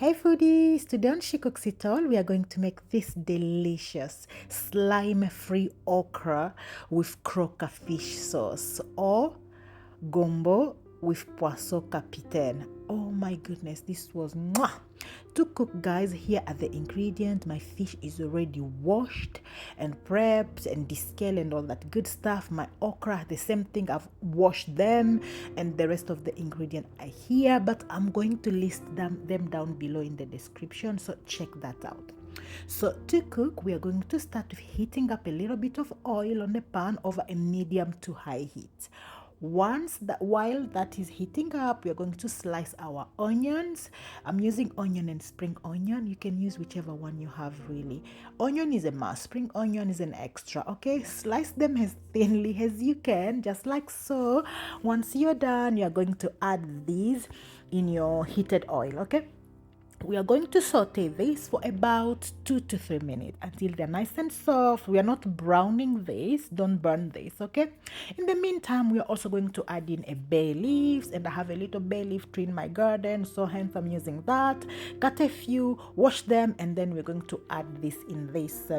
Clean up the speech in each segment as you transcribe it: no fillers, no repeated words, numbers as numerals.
Hey foodies, today on She Cooks It All, we are going to make this delicious slime-free okra with croaker fish sauce or gumbo with Poisson capitaine. Oh my goodness, this was mwah! To cook, guys. Here are the ingredients. My fish is already washed and prepped and descaled and all that good stuff. My okra, the same thing. I've washed them, and the rest of the ingredients are here, but I'm going to list them down below in the description, so check that out. So to cook, we are going to start with heating up a little bit of oil on the pan over a medium to high heat. While that is heating up, we are going to slice our onions. I'm using onion and spring onion. You can use whichever one you have, really. Onion is a must, spring onion is an extra. Okay, slice them as thinly as you can, just like so. Once you're done, you're going to add these in your heated oil. Okay, we are going to saute this for about 2 to 3 minutes until they're nice and soft. We are not browning this, don't burn this, okay? In the meantime, we are also going to add in a bay leaves, and I have a little bay leaf tree in my garden, so hence I'm using that. Cut a few, wash them, and then we're going to add this in this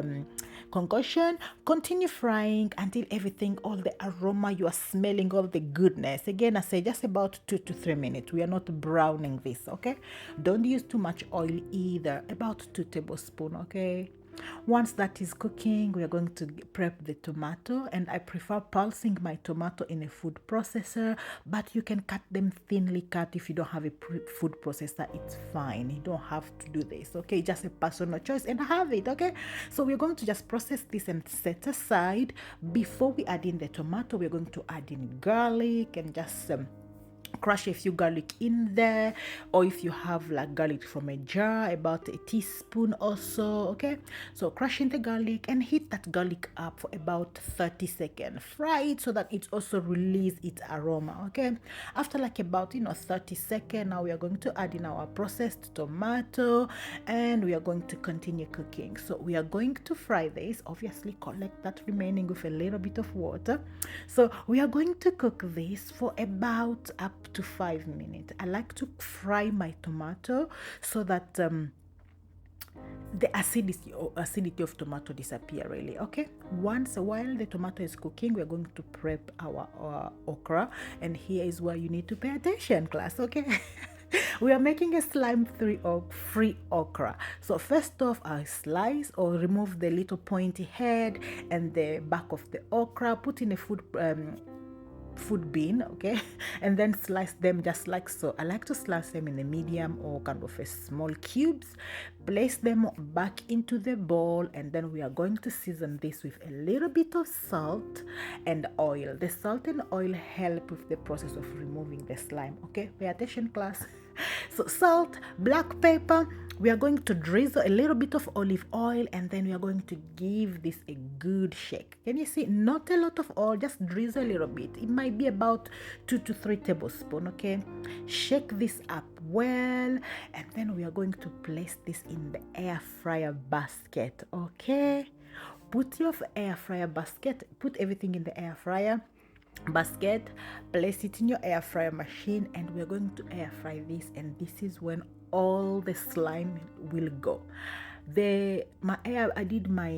concoction. Continue frying until everything, all the aroma, you are smelling all the goodness. Again, I say just about 2 to 3 minutes. We are not browning this, okay? Don't use too much oil either, about 2 tablespoons, okay? Once that is cooking, we are going to prep the tomato, and I prefer pulsing my tomato in a food processor, but you can cut them thinly cut. If you don't have a food processor, it's fine. You don't have to do this, okay? Just a personal choice, and I have it, okay? So we're going to just process this and set aside. Before we add in the tomato, we're going to add in garlic and just crush a few garlic in there, or if you have like garlic from a jar, about a teaspoon or so, okay? So crush in the garlic and heat that garlic up for about 30 seconds. Fry it so that it also release its aroma, okay? After like about 30 seconds, now we are going to add in our processed tomato, and we are going to continue cooking. So we are going to fry this, obviously collect that remaining with a little bit of water. So we are going to cook this for about up to 5 minutes. I like to fry my tomato so that the acidity of tomato disappear, really, okay? Once while the tomato is cooking, we're going to prep our okra, and here is where you need to pay attention, class, okay? We are making a slime-free okra. So first off, I slice or remove the little pointy head and the back of the okra, put in a food bin, okay, and then slice them just like so. I like to slice them in a medium or kind of a small cubes. Place them back into the bowl, and then we are going to season this with a little bit of salt and oil. The salt and oil help with the process of removing the slime, okay? Pay attention, class. So salt, black pepper, we are going to drizzle a little bit of olive oil, and then we are going to give this a good shake. Can you see? Not a lot of oil, just drizzle a little bit. It might be about 2 to 3 tablespoons, okay? Shake this up well, and then we are going to place this in the air fryer basket, okay? Put your air fryer basket, put everything in the air fryer basket, place it in your air fryer machine, and we're going to air fry this, and this is when all the slime will go. I did my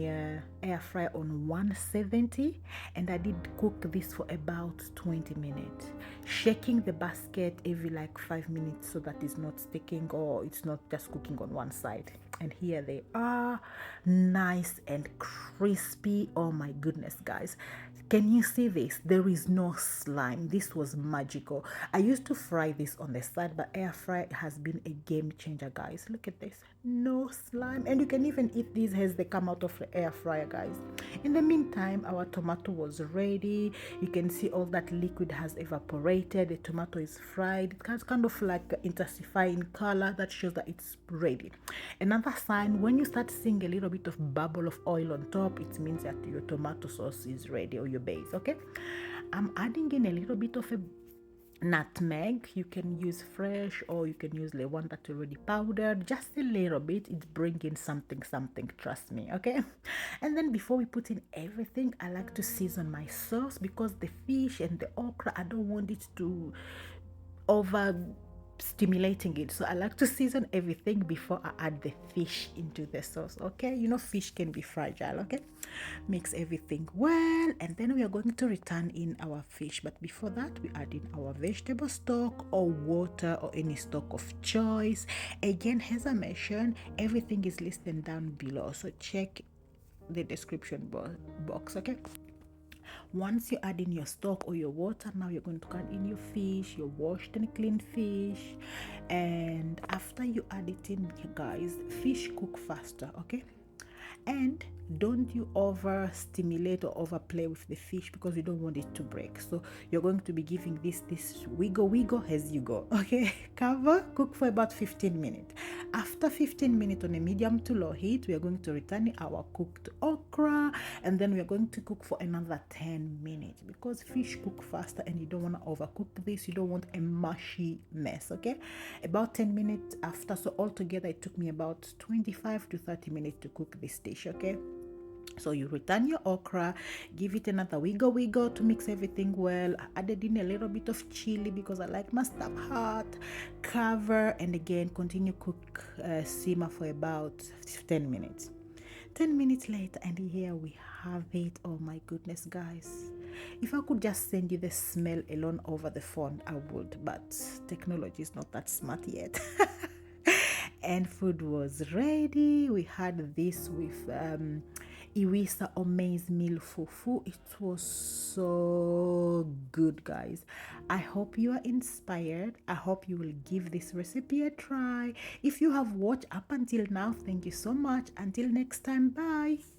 air fry on 170, and I did cook this for about 20 minutes, shaking the basket every like 5 minutes so that it's not sticking or it's not just cooking on one side. And here they are, nice and crispy. Oh my goodness, guys, can you see this? There is no slime. This was magical. I used to fry this on the side, but air fry has been a game changer, guys. Look at this, no slime, and you can even eat these as they come out of the air fryer, guys. In the meantime, our tomato was ready. You can see all that liquid has evaporated. The tomato is fried. It has kind of like intensify in color. That shows that it's ready. Another sign, when you start seeing a little bit of bubble of oil on top, it means that your tomato sauce is ready, or your base, okay? I'm adding in a little bit of a nutmeg. You can use fresh, or you can use the one that's already powdered, just a little bit. It's bringing something, trust me, okay? And then before we put in everything, I like to season my sauce, because the fish and the okra, I don't want it to over stimulating it. So I like to season everything before I add the fish into the sauce. Okay, you know fish can be fragile. Okay, mix everything well, and then we are going to return in our fish. But before that, we add in our vegetable stock or water or any stock of choice. Again, as I mentioned, everything is listed down below, so check the description box. Okay, once you add in your stock or your water, now you're going to add in your fish, your washed and cleaned fish. And after you add it in, guys, fish cook faster, okay? And don't you over stimulate or overplay with the fish, because you don't want it to break. So you're going to be giving this wiggle as you go. Okay, cover, cook for about 15 minutes. After 15 minutes on a medium to low heat, we are going to return our cooked okra, and then we are going to cook for another 10 minutes, because fish cook faster and you don't want to overcook this. You don't want a mushy mess. Okay, about 10 minutes after, so altogether it took me about 25 to 30 minutes to cook this dish. Okay, so you return your okra, give it another wiggle to mix everything well. I added in a little bit of chili because I like my stuff hot. Cover, and again continue cook, simmer for about 10 minutes. 10 minutes later, and here we have it. Oh my goodness, guys. If I could just send you the smell alone over the phone, I would, but technology is not that smart yet. And food was ready. We had this with iwisa or maize meal fufu. It was so good, guys. I hope you are inspired. I hope you will give this recipe a try. If you have watched up until now, thank you so much. Until next time, bye.